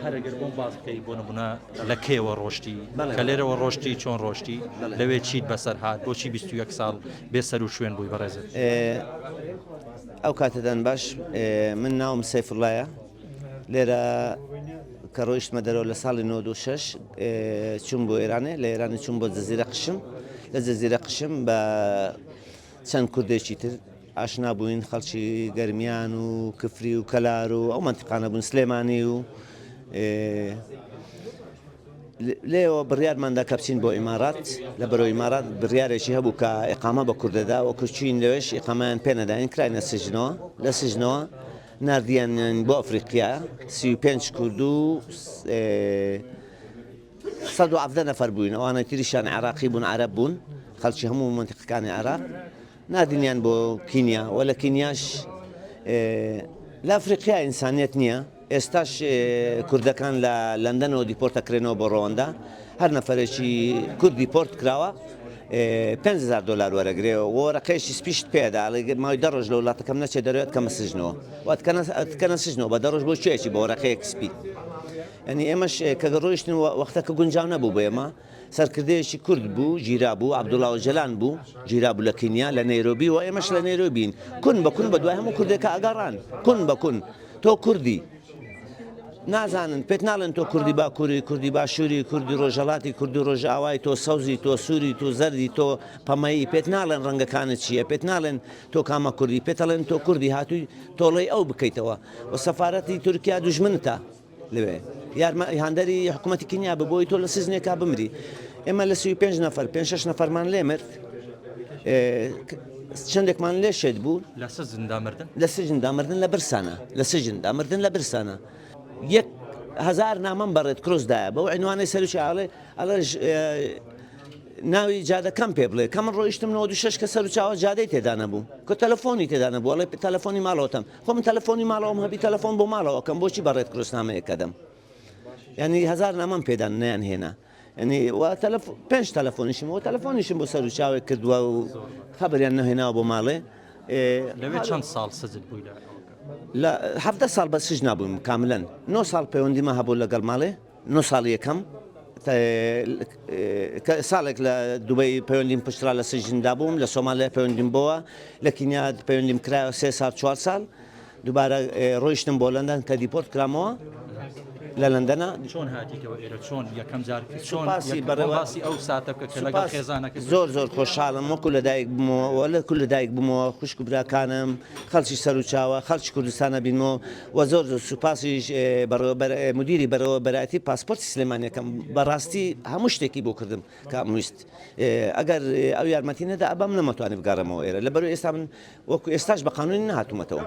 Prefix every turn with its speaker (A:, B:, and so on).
A: هەرەگەر بۆم باسکەی بۆ نمونە لە کێوە ڕۆشتی کە لێرەوە ڕۆشتی چۆن ڕۆشتی لەوێ چیت بەسەر هات بۆچی 21 ساڵ بێسەر و شوێن بووی بەڕێزت
B: ئەو کاتەدان باش من ناوم سەیفوڵایە لێرە کە ڕۆیشتمە دەرەوە لە ساڵی 96 چوون بۆ ئێرانێ لە ئێرانی چوون بۆ جەزیرە قشم لە جەزیرە قشم بە چەند کوردێکی تر ئاشنا بووین خەڵکی گەرمیان و کفری و کەلار و ئەو منتیقانە بوون سلێمانی و لێەوە بڕیارماندا کە بچین بۆ ئیمارات لە بەرەو ئیمارات بڕیارێکی هەبوو کە ئیقامە بە کوردەدا و کوچین لەوێش ئیقامەیان پێ نەداین کراینە سژنەوە لە سژنەوە نردیان بۆ ئەفریقیا 35 کورد و 117 نەفەر بووین ئەوانە تریشان عراقی بوون عەرەب بوون خەڵکی هەموو منتیقەکانی عێراق نادینیان بۆ کینیا و لە کینیاش لە ئەفریقیا ئینسانیەت نییە ئێستاش کوردەکان لە لەندەنەوە دیپۆرت ئەکرێنەوە بۆ ڕەوەندا هەر نەفەرێکی کورد دیپۆرت کراوە 5,000 دلار وەرەگرێەوە وەرەقەیەکی سپیشت پێدا ماوەی 10 ڕۆژ لە وڵاتەکەم نەچێ دەروێت کەمە سژنەوە واتکەنە سژنەوە بە 10 ڕۆژ بۆ چێکی بە وەرەقەیەک سپی ینی ئێمەش کە ڕۆیشتن وەختەکە گونجاو نەبوو بۆ ئێمە سەرکردەیەکی کورد بوو ژیرا بوو عەبدوڵڵا جەلان بوو ژیرا بوو لە کینیا لە نەیرۆبی و ئێمەش لە نەیرۆبین کون بە کون بە دوای هەموو کوردێکە ئەگەڕان کون بە کون تۆ کوردی نازانن پێت ناڵێن تۆ کوردی باکووری کوردی باشووری کوردی ڕۆژهەڵاتی کوردی ڕۆژئاوای تۆ سەوزی تۆ سووری تۆ زەردی تۆ پەمەیی پێت ناڵێن ڕەنگەکانت چییە پێت ناڵێن تۆ کامە کوردی پێتەڵێن تۆ کوردی هاتووی تۆڵەی ئەو بکەیتەوە و سەفارەتی تورکیا دوژمنتە لەوێ هاندەری حکوومەتی کینیا ببۆی تۆ لە سزنێکا بمری ئێمە لە 35 نەفەر 5-6 نەفەرمان لێ مرد چەندێکمان لێ شێت بوو
A: لە سزندا مردن
B: لە سجندا مردن لە برسانە لە سجندا مردن لە برسانە 1,000 نامەم بەڕێت کرۆسدایە بەو عنوانەی سەرچی ئەڵێ ناوی جادەکەم پێ بڵێ کە من ڕۆیشتم 96 کە سەرچاوە جادەی تێدا نەبوو کە تەلەفۆنی تێدا نەبوو ئەڵێ تەلەفۆنی ماڵەوەتم خۆ من تەلەفۆنی ماڵەوەم هەبی تەلەفۆن بۆ ماڵەوە کەم بۆچی بەڕێت کرۆسنامەیە دەم ینی 1000 نامەم پێدان نیان هێنا ینی 5 تەلەفۆنیشم و تەلەفۆنیشم بۆ سەرچاوێک کردووە و خەبەریان نەهێناوە بۆ ماڵێ
A: لەوێ چەند ساڵ سزت بووی
B: لە 17 ساڵ بە سژ نابووم کاملەن 9 ساڵ پەیوەندیمە هەبوو لەگەڵ ماڵێ 9 ساڵ یەکەم ساڵێک لە دوبەی پەیوەندیم پشترا لە سژندا بووم لە سۆمالیا پەیوەندیم بۆوە لە کینیا پەیوەندیم کرایەوە 3 ساڵ 4 ساڵ دووبارە ڕۆیشتم بۆ لەندەن کە دیپۆرت کرامەوە لە لەندەنە
A: چۆن هاتیکەوە ئێرە چۆن یەکەم جار باسی ئەو ساتە بکە کە لەگەڵ خێزانەکە
B: زۆر خۆشحاڵم وەکو لە دایک بوومەوە لە کول لە دایک بوومەوە خوشک و براکانم خەڵکی سەر و چاوە خەڵکی کوردستانە بینەوە و زۆر سوپاسیش مدیری بەرەوەبەرایەتی پاسپۆرتی سلێمانیەکەم بەڕاستی هەموو شتێکی بۆ کردم کامویست ئەگەر ئەو یارمەتی نەدا ئەبەم نەمەتوانێت بگەڕێمەوە ئێرە لەبەرەوەی ئێستا من وەکو ئێستاش بە قانونی نهاتوومەتەوە